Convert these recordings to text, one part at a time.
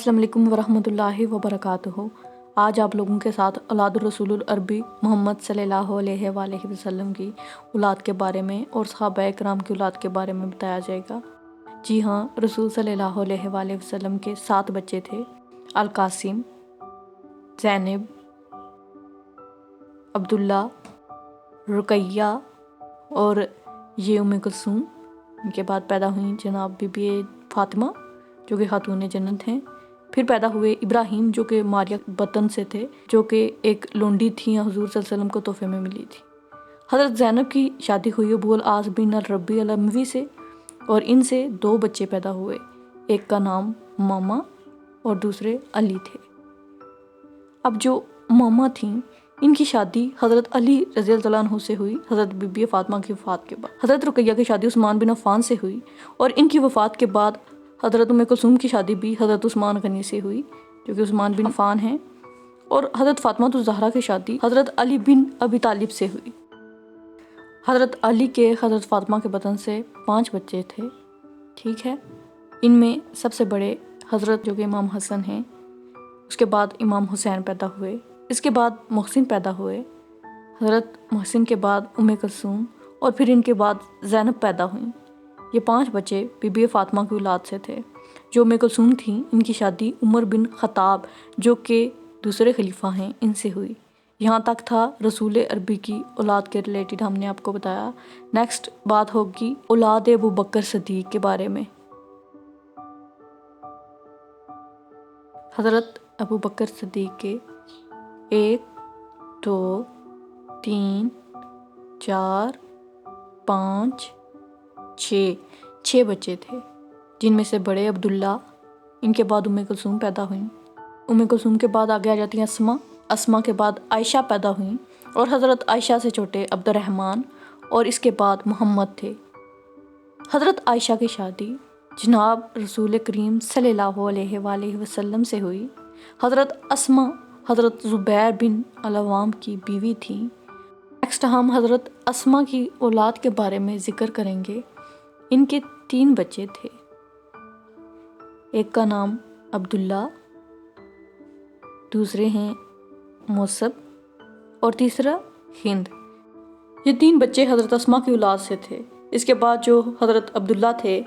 अस्सलाम वालेकुम वरहमतुल्लाहि वबरकातुहू। आज आप लोगों के साथ औलाद रसूलुल अरबी मोहम्मद सल्लल्लाहु अलैहि वसल्लम की औलाद के बारे में और सहाबाए किराम की औलाद के बारे में बताया जाएगा। जी हाँ, रसूल सल्लल्लाहु अलैहि वसल्लम के 7 बच्चे थे। अल कासिम, ज़ैनब, अब्दुल्ला, रुकैया और ये उम्मे कुलसूम। इनके बाद पैदा हुई जनाब बीबी फातिमा जो कि खातून जन्नत हैं। फिर पैदा हुए इब्राहिम जो कि मारिया बतन से थे, जो कि एक लोंडी थी, हुजूर सल्लल्लाहु अलैहि वसल्लम को तोहफे में मिली थी। हज़रत ज़ैनब की शादी हुई अबू अल आस बिन अल रब्बी अल अमवी से और इनसे 2 बच्चे पैदा हुए। एक का नाम मामा और दूसरे अली थे। अब जो मामा थीं, इनकी शादी हज़रत अली रज़ियल्लाहु अन्हु से हुई हज़रत बीबी फातिमा की वफ़ात के बाद। हज़रत रुकैया की शादी उस्मान बिन अफ़्फ़ान से हुई और इनकी वफ़ात के बाद हज़रत उम्मे कुलसूम की शादी भी हज़रत उस्मान गनी से हुई जो कि उस्मान बिन अफ़्फ़ान हैं। और हज़रत फ़ातिमा ज़हरा की शादी हज़रत अली बिन अबी तालिब से हुई। हज़रत अली के हज़रत फ़ातिमा के बतन से 5 बच्चे थे। ठीक है, इनमें सबसे बड़े हज़रत जो कि इमाम हसन हैं, उसके बाद इमाम हुसैन पैदा हुए, इसके बाद मोहसिन पैदा हुए, हज़रत मोहसिन के बाद उम्मे कुलसूम और फिर इनके बाद ज़ैनब पैदा हुई। ये 5 बच्चे बीबी फातिमा की औलाद से थे। जो उम्मे कुलसूम थी, इनकी शादी उमर बिन ख़त्ताब जो कि दूसरे खलीफा हैं, इनसे हुई। यहाँ तक था रसूल अरबी की औलाद के रिलेटेड हमने आपको बताया। नेक्स्ट बात होगी औलाद अबू बकर सदीक के बारे में। हज़रत अबू बकर सदीक के 1, 2, 3, 4, 5, 6 बच्चे थे, जिनमें से बड़े अब्दुल्ला, इनके बाद उम्मे कुलसूम पैदा हुई। उम्मे कुलसूम के बाद आगे आ जाती हैं अस्मा के बाद आयशा पैदा हुई और हज़रत आयशा से छोटे अब्दुर्रहमान और इसके बाद मोहम्मद थे। हज़रत आयशा की शादी जनाब रसूल करीम सल्लल्लाहु अलैहि वसल्लम से हुई। हज़रत अस्मा हज़रत ज़ुबैर बिन अल-अव्वाम की बीवी थी। नेक्स्ट हम हज़रत अस्मा की औलाद के बारे में ज़िक्र करेंगे। इनके 3 बच्चे थे। एक का नाम अब्दुल्ला, दूसरे हैं मौसब और तीसरा हिंद। ये 3 बच्चे हज़रत अस्मा की औलाद से थे। इसके बाद जो हज़रत अब्दुल्ला थे,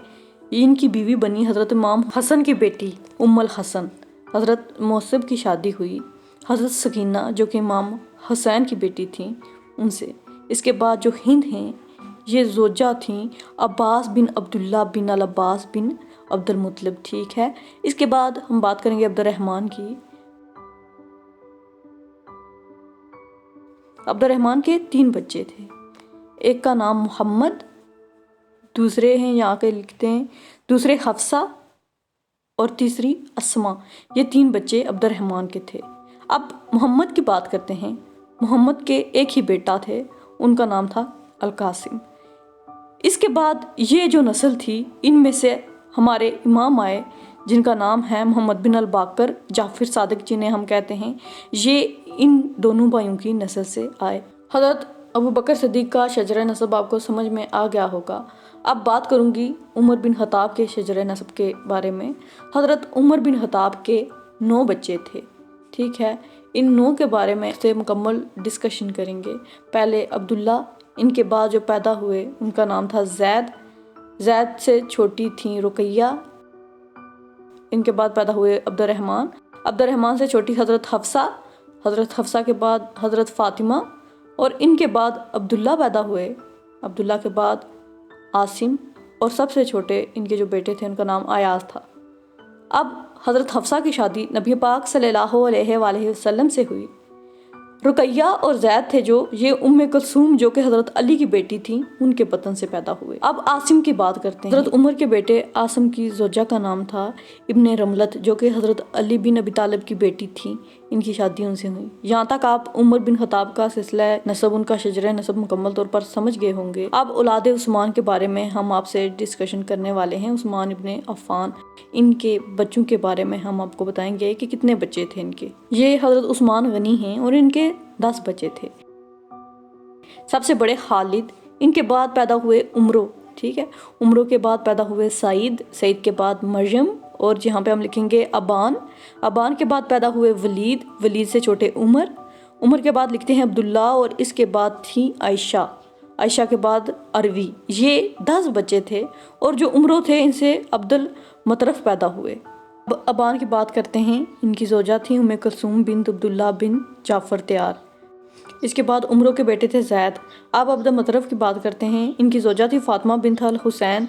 इनकी बीवी बनी हज़रत इमाम हसन की बेटी उम्मुल हसन। हज़रत मौसब की शादी हुई हज़रत सकीना जो कि इमाम हुसैन की बेटी थी, उनसे। इसके बाद जो हिंद हैं, ये ज़ोजा थीं अब्बास बिन अब्दुल्ला बिन अल अब्बास बिन अब्दुल मुत्तलिब। ठीक है, इसके बाद हम बात करेंगे अब्दुर्रहमान की। अब्दुर्रहमान के 3 बच्चे थे। एक का नाम मोहम्मद, दूसरे हैं यहाँ के लिखते हैं, दूसरे हफ्सा और तीसरी अस्मा। ये 3 बच्चे अब्दुर्रहमान के थे। अब मोहम्मद की बात करते हैं। मोहम्मद के एक ही बेटा थे, उनका नाम था अल कासिम। इसके बाद ये जो नस्ल थी, इनमें से हमारे इमाम आए जिनका नाम है मोहम्मद बिन अल बाकर जाफिर सादिक, जिन्हें हम कहते हैं। ये इन दोनों भाइयों की नस्ल से आए। हज़रत अबू बकर सदीक का शजरा नसब आपको समझ में आ गया होगा। अब बात करूँगी उमर बिन ख़त्ताब के शजरा नसब के बारे में। हज़रत उमर बिन ख़त्ताब के 9 बच्चे थे। ठीक है, इन 9 के बारे में से मुकम्मल डिस्कशन करेंगे। पहले अब्दुल्ला, इनके बाद जो पैदा हुए उनका नाम था ज़ैद से छोटी थी रुकैया। इनके बाद पैदा हुए अब्दुर्रहमान से छोटी हज़रत हफ्सा के बाद हज़रत फ़ातिमा और इनके बाद अब्दुल्ला पैदा हुए। अब्दुल्ला के बाद आसिम और सबसे छोटे इनके जो बेटे थे उनका नाम आयाज था। अब हज़रत हफ्सा की शादी नबी पाक सल्लल्लाहु अलैहि वसल्लम से हुई। रुकैया और ज़ैद थे जो ये उम्मे कुलसूम जो कि हज़रत अली की बेटी थी, उनके बतन से पैदा हुए। अब आसिम की बात करते हैं। हज़रत उमर के बेटे आसिम की ज़ोजा का नाम था इब्ने रमलत जो कि हज़रत अली बिन अबी तालिब की बेटी थी। इनकी शादी उनसे हुई। यहाँ तक आप उमर बिन ख़त्ताब का सिलसिला नसब, उनका शजरा नसब मुकम्मल तौर पर समझ गए होंगे। अब औलाद उस्मान के बारे में हम आपसे डिस्कशन करने वाले हैं। उस्मान इब्ने अफ़्फ़ान, इनके बच्चों के बारे में हम आपको बताएंगे कि कितने बच्चे थे इनके। ये हज़रत उस्मान गनी हैं और इनके 10 बच्चे थे। सबसे बड़े खालिद, इनके बाद पैदा हुए उमरो। ठीक है, उमरो के बाद पैदा हुए सईद के बाद मरियम اور یہاں پہ ہم لکھیں گے ابان. ابان کے بعد پیدا ہوئے ولید. ولید سے چھوٹے عمر. عمر کے بعد لکھتے ہیں عبداللہ اور اس کے بعد تھی عائشہ. عائشہ کے بعد عروی. یہ 10 بچے تھے اور جو عمروں تھے ان سے عبد المطرف پیدا ہوئے. ابان کی بات کرتے ہیں. ان کی زوجہ تھی ام کلثوم بنت عبداللہ بن جعفر تیار. اس کے بعد عمروں کے بیٹے تھے زید. اب عبد المطرف کی بات کرتے ہیں. ان کی زوجہ تھی فاطمہ بنت الحسین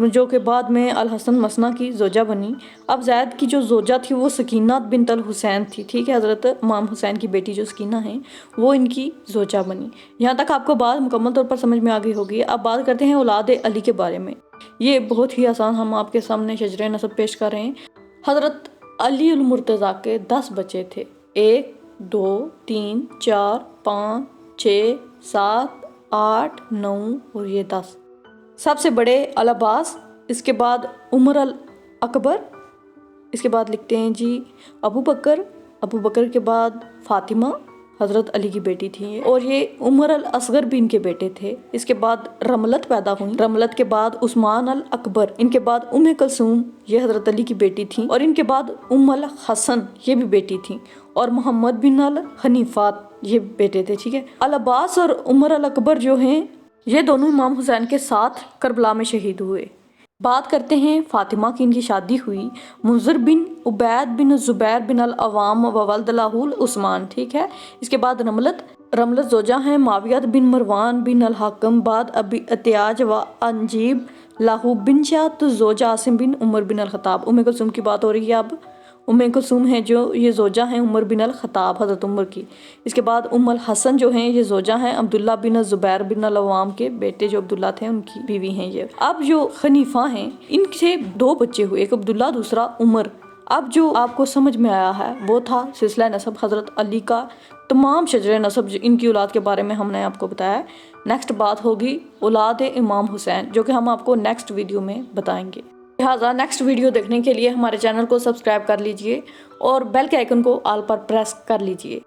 جو کہ بعد میں الحسن مثنیٰ کی زوجہ بنی. اب زید کی جو زوجہ تھی وہ سکینہ بنت الحسین تھی. ٹھیک ہے، حضرت امام حسین کی بیٹی جو سکینہ ہیں وہ ان کی زوجہ بنی. یہاں تک آپ کو بات مکمل طور پر سمجھ میں آ گئی ہوگی. اب بات کرتے ہیں اولاد علی کے بارے میں. یہ بہت ہی آسان ہم آپ کے سامنے شجرہ نسب پیش کر رہے ہیں. حضرت علی المرتضیٰ کے 10 بچے تھے. 1 2 3 4 5 6 7 8 9 اور یہ 10. سب سے بڑے العباس، اس کے بعد عمر الاکبر، اس کے بعد لکھتے ہیں جی ابو بکر. ابو بکر کے بعد فاطمہ حضرت علی کی بیٹی تھی اور یہ عمر الاصغر بھی ان کے بیٹے تھے. اس کے بعد رملت پیدا ہوئی. رملت کے بعد عثمان الاکبر. ان کے بعد ام کلثوم، یہ حضرت علی کی بیٹی تھیں. اور ان کے بعد ام الحسن، یہ بھی بیٹی تھیں. اور محمد بن الحنیفات، یہ بیٹے تھے. ٹھیک ہے، العباس اور عمر الاکبر جو ہیں یہ دونوں امام حسین کے ساتھ کربلا میں شہید ہوئے. بات کرتے ہیں فاطمہ کی. ان کی شادی ہوئی منذر بن عبید بن زبیر بن العوام وولد له عثمان. ٹھیک ہے، اس کے بعد رملت زوجہ ہیں معاویہ بن مروان بن الحکم بعد ابی اتیاج و انجیب لاہو بن شاہ زوجہ عاصم بن عمر بن الخطاب. ام کلثوم کی بات ہو رہی ہے. اب ام کلثوم ہیں جو یہ زوجہ ہیں عمر بن الخطاب حضرت عمر کی. اس کے بعد ام الحسن جو ہیں یہ زوجہ ہیں عبداللہ بن زبیر بن العوام کے بیٹے جو عبداللہ تھے ان کی بیوی ہیں یہ. اب جو خنیفہ ہیں ان سے 2 بچے ہوئے، ایک عبداللہ دوسرا عمر. اب جو آپ کو سمجھ میں آیا ہے وہ تھا سلسلہ نسب حضرت علی کا تمام شجرہ نسب ان کی اولاد کے بارے میں ہم نے آپ کو بتایا. نیکسٹ بات ہوگی اولاد امام حسین جو کہ ہم آپ کو نیکسٹ ویڈیو میں بتائیں گے. لہٰذا نیکسٹ ویڈیو دیکھنے کے لیے ہمارے چینل کو سبسکرائب کر لیجئے اور بیل کے آئیکن کو آل پر پریس کر لیجئے.